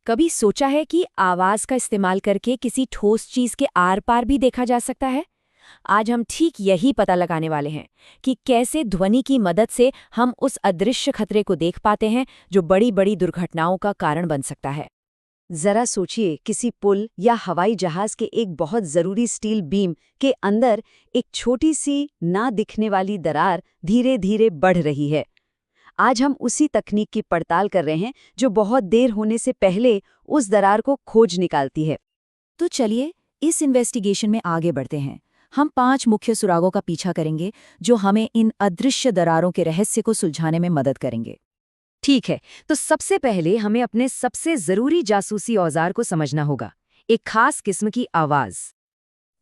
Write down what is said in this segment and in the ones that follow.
कभी सोचा है कि आवाज का इस्तेमाल करके किसी ठोस चीज के आर पार भी देखा जा सकता है? आज हम ठीक यही पता लगाने वाले हैं कि कैसे ध्वनि की मदद से हम उस अदृश्य खतरे को देख पाते हैं जो बड़ी बड़ी दुर्घटनाओं का कारण बन सकता है। जरा सोचिए, किसी पुल या हवाई जहाज के एक बहुत जरूरी स्टील बीम के अंदर एक छोटी सी ना दिखने वाली दरार धीरे धीरे बढ़ रही है। आज हम उसी तकनीक की पड़ताल कर रहे हैं जो बहुत देर होने से पहले उस दरार को खोज निकालती है। तो चलिए इस इन्वेस्टिगेशन में आगे बढ़ते हैं। हम 5 मुख्य सुरागों का पीछा करेंगे जो हमें इन अदृश्य दरारों के रहस्य को सुलझाने में मदद करेंगे। ठीक है, तो सबसे पहले हमें अपने सबसे जरूरी जासूसी औजार को समझना होगा, एक खास किस्म की आवाज।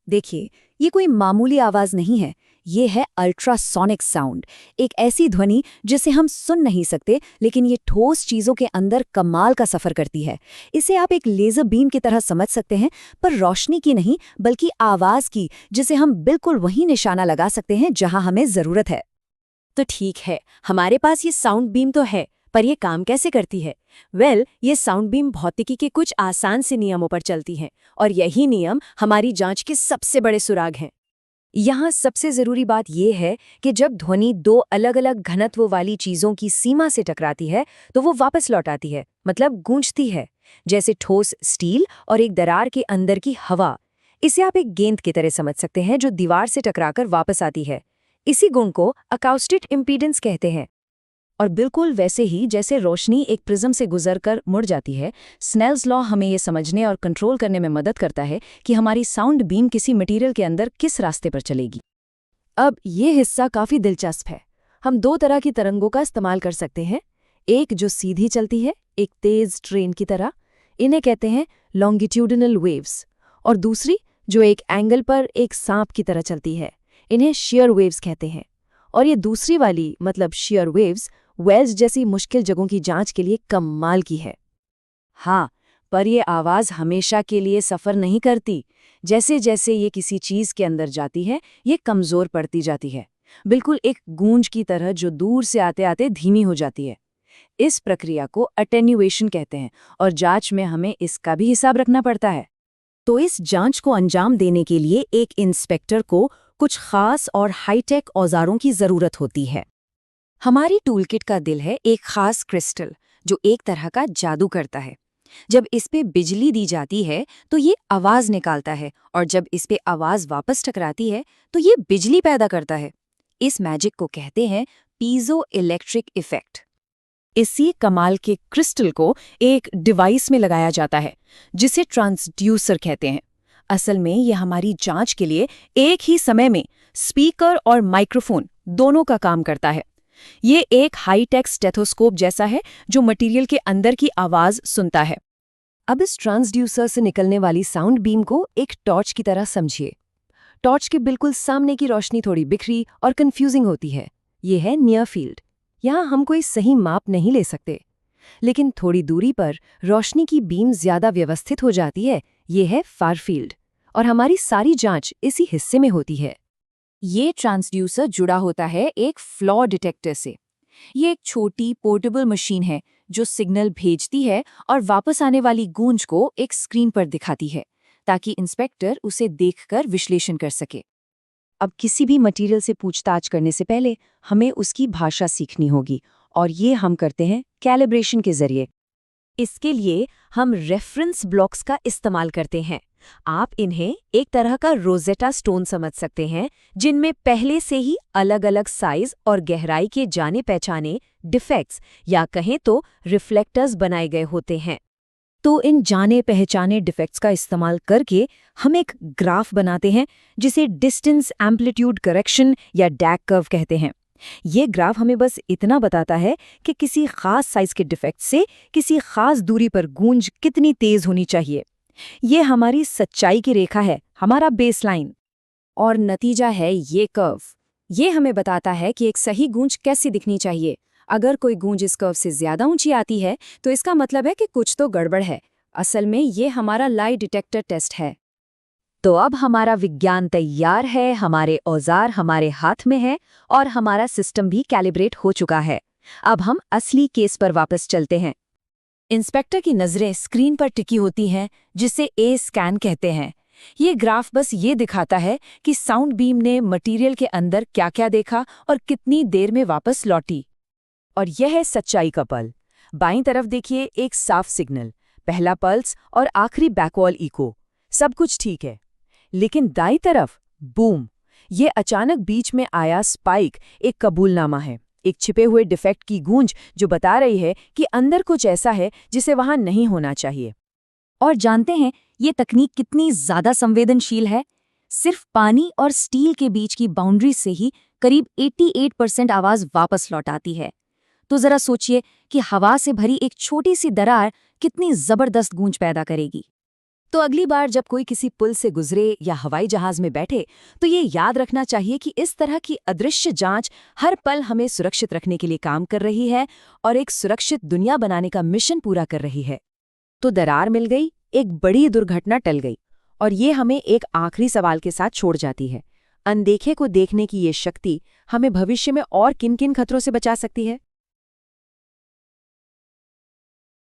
देखिए, ये कोई मामूली आवाज नहीं है, ये है अल्ट्रासोनिक साउंड, एक ऐसी ध्वनि जिसे हम सुन नहीं सकते लेकिन ये ठोस चीजों के अंदर कमाल का सफर करती है। इसे आप एक लेजर बीम की तरह समझ सकते हैं, पर रोशनी की नहीं बल्कि आवाज की, जिसे हम बिल्कुल वहीं निशाना लगा सकते हैं जहां हमें जरूरत है। तो ठीक है, हमारे पास ये साउंड बीम तो है, पर ये काम कैसे करती है? ये साउंड बीम भौतिकी के कुछ आसान से नियमों पर चलती हैं, और यही नियम हमारी जांच के सबसे बड़े सुराग हैं। यहाँ सबसे जरूरी बात यह है कि जब ध्वनि दो अलग अलग घनत्व वाली चीजों की सीमा से टकराती है तो वो वापस लौट आती है, मतलब गूंजती है, जैसे ठोस स्टील और एक दरार के अंदर की हवा। इसे आप एक गेंद की तरह समझ सकते हैं जो दीवार से टकराकर वापस आती है। इसी गुण को अकाउस्टिक इम्पीडेंस कहते हैं। और बिल्कुल वैसे ही जैसे रोशनी एक प्रिज्म से गुजरकर मुड़ जाती है, स्नेल्स लॉ हमें ये समझने और कंट्रोल करने में मदद करता है कि हमारी साउंड बीम किसी मटेरियल के अंदर किस रास्ते पर चलेगी। अब ये हिस्सा काफी दिलचस्प है। हम 2 तरह की तरंगों का इस्तेमाल कर सकते हैं, एक जो सीधी चलती है, एक तेज ट्रेन की तरह, इन्हें कहते हैं लॉन्गिट्यूडिनल वेव्स, और दूसरी जो एक एंगल पर एक सांप की तरह चलती है, इन्हें शेयर वेव्स कहते हैं। और ये दूसरी वाली मतलब शेयर वेव्स वेल्स जैसी मुश्किल जगहों की जांच के लिए कमाल की है। हाँ, पर ये आवाज हमेशा के लिए सफर नहीं करती। जैसे जैसे ये किसी चीज के अंदर जाती है, ये कमजोर पड़ती जाती है, बिल्कुल एक गूंज की तरह जो दूर से आते आते धीमी हो जाती है। इस प्रक्रिया को अटेन्युएशन कहते हैं, और जांच में हमें इसका भी हिसाब रखना पड़ता है। तो इस जांच को अंजाम देने के लिए एक इंस्पेक्टर को कुछ खास और हाईटेक औजारों की जरूरत होती है। हमारी टूलकिट का दिल है एक खास क्रिस्टल जो एक तरह का जादू करता है। जब इस पे बिजली दी जाती है तो ये आवाज निकालता है, और जब इस पे आवाज वापस टकराती है तो ये बिजली पैदा करता है। इस मैजिक को कहते हैं पीजो इलेक्ट्रिक इफेक्ट। इसी कमाल के क्रिस्टल को एक डिवाइस में लगाया जाता है जिसे ट्रांसड्यूसर कहते हैं। असल में ये हमारी जांच के लिए एक ही समय में स्पीकर और माइक्रोफोन दोनों का काम करता है। ये एक हाईटेक स्टेथोस्कोप जैसा है जो मटेरियल के अंदर की आवाज सुनता है। अब इस ट्रांसड्यूसर से निकलने वाली साउंड बीम को एक टॉर्च की तरह समझिए। टॉर्च के बिल्कुल सामने की रोशनी थोड़ी बिखरी और कंफ्यूजिंग होती है। ये है नियर फील्ड। यहाँ हम कोई सही माप नहीं ले सकते, लेकिन थोड़ी दूरी पर रोशनी की बीम ज्यादा व्यवस्थित हो जाती है। ये है फार फील्ड, और हमारी सारी जांच इसी हिस्से में होती है। ये ट्रांसड्यूसर जुड़ा होता है एक फ्लॉ डिटेक्टर से। ये एक छोटी पोर्टेबल मशीन है जो सिग्नल भेजती है और वापस आने वाली गूंज को एक स्क्रीन पर दिखाती है, ताकि इंस्पेक्टर उसे देखकर विश्लेषण कर सके। अब किसी भी मटेरियल से पूछताछ करने से पहले हमें उसकी भाषा सीखनी होगी, और ये हम करते हैं कैलिब्रेशन के जरिए। इसके लिए हम रेफरेंस ब्लॉक्स का इस्तेमाल करते हैं। आप इन्हें एक तरह का रोजेटा स्टोन समझ सकते हैं, जिनमें पहले से ही अलग अलग साइज और गहराई के जाने पहचाने डिफेक्ट्स या कहें तो रिफ्लेक्टर्स बनाए गए होते हैं। तो इन जाने पहचाने डिफेक्ट्स का इस्तेमाल करके हम एक ग्राफ बनाते हैं जिसे डिस्टेंस एम्पलीट्यूड करेक्शन या डैग कर्व कहते हैं। ये ग्राफ हमें बस इतना बताता है कि किसी खास साइज के डिफेक्ट से किसी खास दूरी पर गूंज कितनी तेज होनी चाहिए। ये हमारी सच्चाई की रेखा है, हमारा बेसलाइन। और नतीजा है ये कर्व। ये हमें बताता है कि एक सही गूंज कैसी दिखनी चाहिए। अगर कोई गूंज इस कर्व से ज्यादा ऊंची आती है तो इसका मतलब है कि कुछ तो गड़बड़ है। असल में ये हमारा लाई डिटेक्टर टेस्ट है। तो अब हमारा विज्ञान तैयार है, हमारे औजार हमारे हाथ में है, और हमारा सिस्टम भी कैलिब्रेट हो चुका है। अब हम असली केस पर वापस चलते हैं। इंस्पेक्टर की नज़रें स्क्रीन पर टिकी होती हैं, जिसे ए स्कैन कहते हैं। ये ग्राफ बस ये दिखाता है कि साउंड बीम ने मटेरियल के अंदर क्या-क्या देखा और कितनी देर में वापस लौटी। और यह है सच्चाई का पल। बाईं तरफ देखिए, एक साफ सिग्नल, पहला पल्स और आखिरी बैकवॉल इको, सब कुछ ठीक है। लेकिन दाईं तरफ बूम, ये अचानक बीच में आया स्पाइक एक कबूलनामा है, एक छिपे हुए डिफेक्ट की गूंज जो बता रही है कि अंदर कुछ ऐसा है जिसे वहां नहीं होना चाहिए। और जानते हैं ये तकनीक कितनी ज्यादा संवेदनशील है? सिर्फ पानी और स्टील के बीच की बाउंड्री से ही करीब 88% आवाज वापस लौट आती है। तो जरा सोचिए कि हवा से भरी एक छोटी सी दरार कितनी जबरदस्त गूंज पैदा करेगी। तो अगली बार जब कोई किसी पुल से गुजरे या हवाई जहाज में बैठे, तो ये याद रखना चाहिए कि इस तरह की अदृश्य जांच हर पल हमें सुरक्षित रखने के लिए काम कर रही है और एक सुरक्षित दुनिया बनाने का मिशन पूरा कर रही है। तो दरार मिल गई, एक बड़ी दुर्घटना टल गई, और ये हमें एक आखिरी सवाल के साथ छोड़ जाती है। अनदेखे को देखने की ये शक्ति हमें भविष्य में और किन किन खतरों से बचा सकती है?